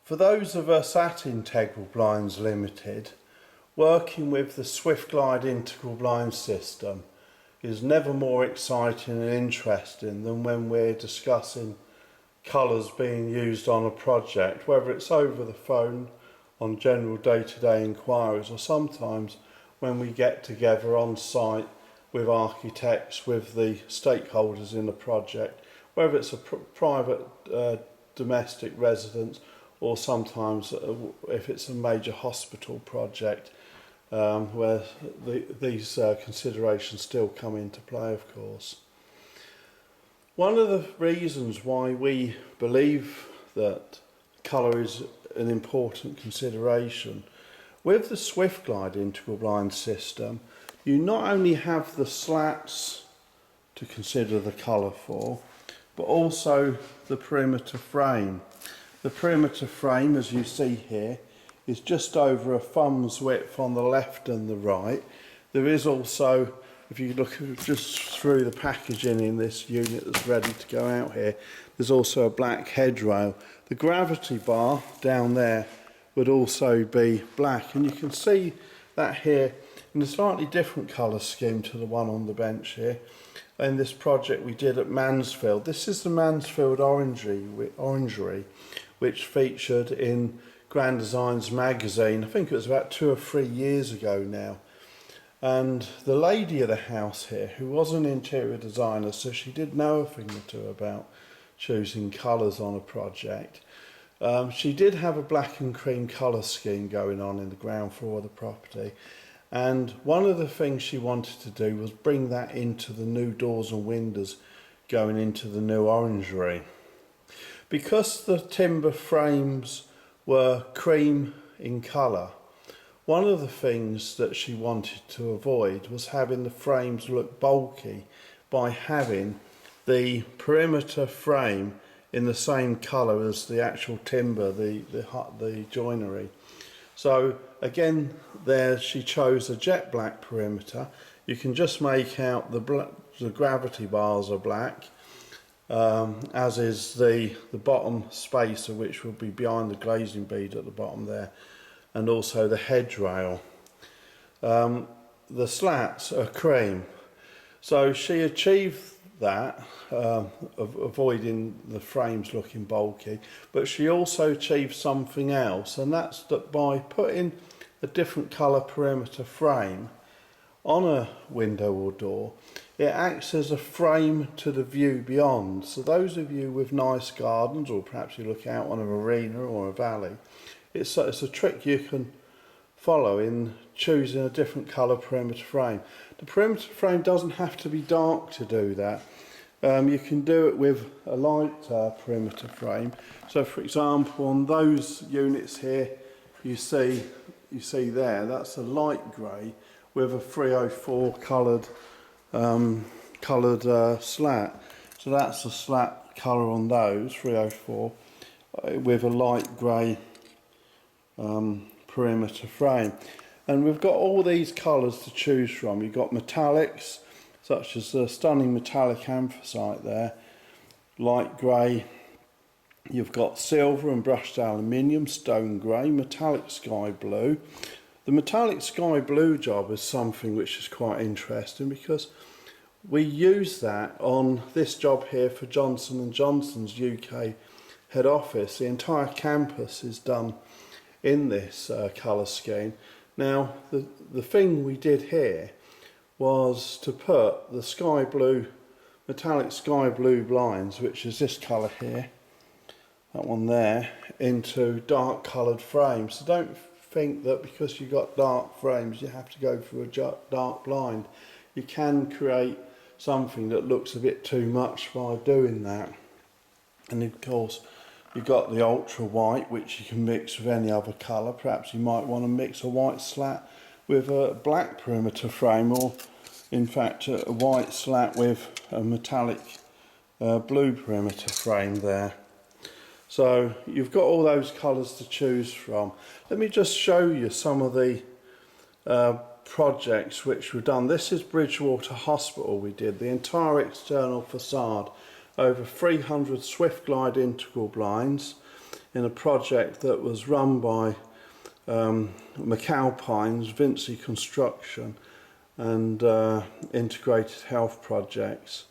For those of us at Integral Blinds Limited, working with the SwiftGlide Integral Blinds system is never more exciting and interesting than when we're discussing colours being used on a project, whether it's over the phone on general day-to-day inquiries, or sometimes when we get together on site with architects, with the stakeholders in the project, whether it's a private domestic residence, or sometimes if it's a major hospital project, where these considerations still come into play, of course. One of the reasons why we believe that colour is an important consideration, with the SwiftGlide Integral Blinds system, you not only have the slats to consider the colour for, but also the perimeter frame. The perimeter frame, as you see here, is just over a thumb's width on the left and the right. There is also, if you look just through the packaging in this unit that's ready to go out here, there's also a black headrail. The gravity bar down there would also be black, and you can see that here in a slightly different colour scheme to the one on the bench here. In this project we did at Mansfield, this is the Mansfield Orangery, which featured in Grand Designs magazine. I think it was about 2 or 3 years ago now. And the lady of the house here, who was an interior designer, so she did know a thing or two about choosing colours on a project. She did have a black and cream colour scheme going on in the ground floor of the property. And one of the things she wanted to do was bring that into the new doors and windows going into the new orangery. Because the timber frames were cream in colour, one of the things that she wanted to avoid was having the frames look bulky by having the perimeter frame in the same colour as the actual timber, the joinery. So again, there she chose a jet black perimeter. You can just make out the gravity bars are black, as is the bottom spacer, which will be behind the glazing bead at the bottom there, and also the headrail. The slats are cream. So she achieved that, of avoiding the frames looking bulky, but she also achieved something else, and that's that by putting a different colour perimeter frame on a window or door, it acts as a frame to the view beyond. So those of you with nice gardens, or perhaps you look out on a marina or a valley, it's a trick you can follow in choosing a different colour perimeter frame. The perimeter frame doesn't have to be dark to do that. You can do it with a light perimeter frame. So for example, on those units here, you see there, that's a light grey with a 304 coloured slat. So that's the slat colour on those, 304, with a light grey perimeter frame. And we've got all these colours to choose from. You've got metallics, such as the stunning metallic anthracite there, light grey. You've got silver and brushed aluminium, stone grey, metallic sky blue. The metallic sky blue job is something which is quite interesting, because we use that on this job here for Johnson & Johnson's UK head office. The entire campus is done in this colour scheme. Now the thing we did here was to put the sky blue, metallic sky blue blinds, which is this colour here, that one there, into dark coloured frames. So don't think that because you've got dark frames you have to go for a dark blind. You can create something that looks a bit too much by doing that. And of course you've got the ultra white, which you can mix with any other colour. Perhaps you might want to mix a white slat with a black perimeter frame, or in fact a white slat with a metallic blue perimeter frame there. So you've got all those colours to choose from. Let me just show you some of the projects which were done. This is Bridgewater Hospital. We did the entire external facade, over 300 SwiftGlide Integral Blinds. in a project that was run by McAlpine's Vinci Construction and Integrated Health Projects.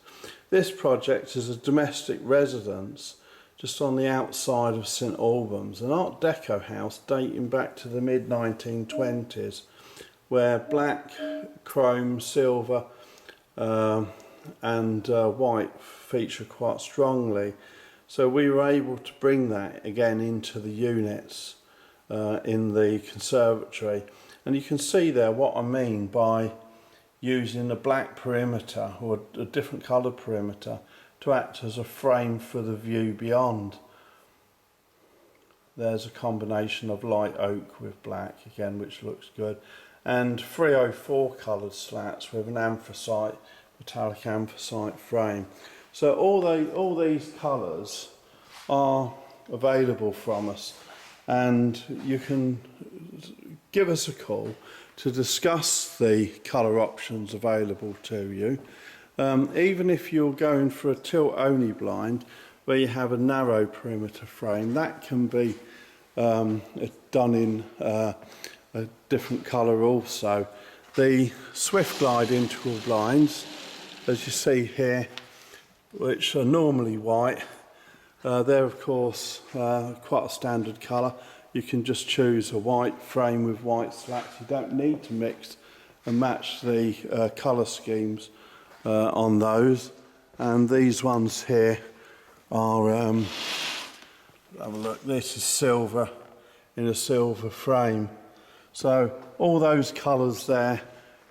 This project is a domestic residence just on the outside of St Albans, an Art Deco house dating back to the mid-1920s, where black, chrome, silver and white feature quite strongly. So we were able to bring that again into the units in the conservatory, and you can see there what I mean by using a black perimeter or a different colour perimeter to act as a frame for the view beyond. There's a combination of light oak with black again, which looks good, and 304 coloured slats with an anthracite, metallic anthracite frame. So all these colours are available from us, and you can give us a call to discuss the colour options available to you. Even if you're going for a tilt only blind where you have a narrow perimeter frame, that can be done in a different colour also. The SwiftGlide Integral Blinds, as you see here, which are normally white, they're of course quite a standard colour. You can just choose a white frame with white slats. You don't need to mix and match the colour schemes on those. And these ones here are, have a look, this is silver in a silver frame. So all those colours there,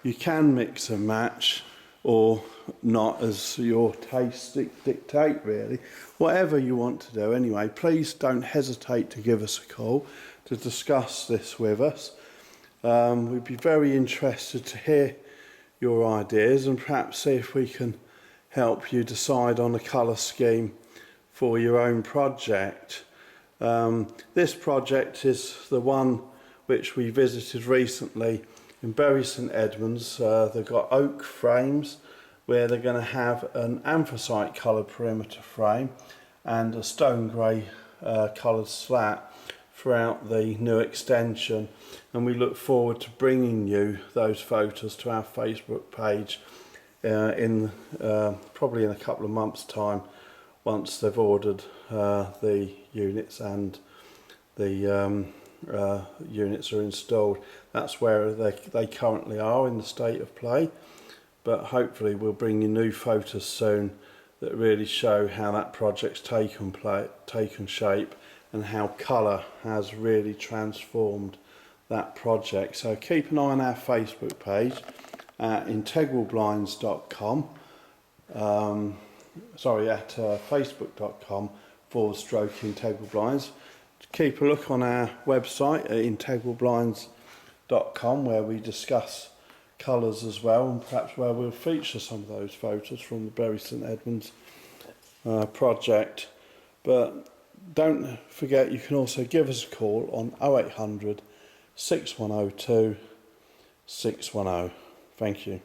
you can mix and match or not, as your taste dictate really. Whatever you want to do anyway, please don't hesitate to give us a call to discuss this with us. We'd be very interested to hear your ideas and perhaps see if we can help you decide on a colour scheme for your own project. This project is the one which we visited recently in Bury St Edmunds. They've got oak frames where they're going to have an anthracite coloured perimeter frame and a stone grey coloured slat throughout the new extension, and we look forward to bringing you those photos to our Facebook page probably in a couple of months' time, once they've ordered the units and the units are installed. That's where they currently are in the state of play, but hopefully we'll bring you new photos soon that really show how that project's taken shape and how colour has really transformed that project. So keep an eye on our Facebook page at IntegralBlinds.com, at facebook.com/IntegralBlinds. Keep a look on our website at IntegralBlinds.com, where we discuss colours as well, and perhaps where we'll feature some of those photos from the Bury St Edmunds project. But don't forget, you can also give us a call on 0800 6102 610. Thank you.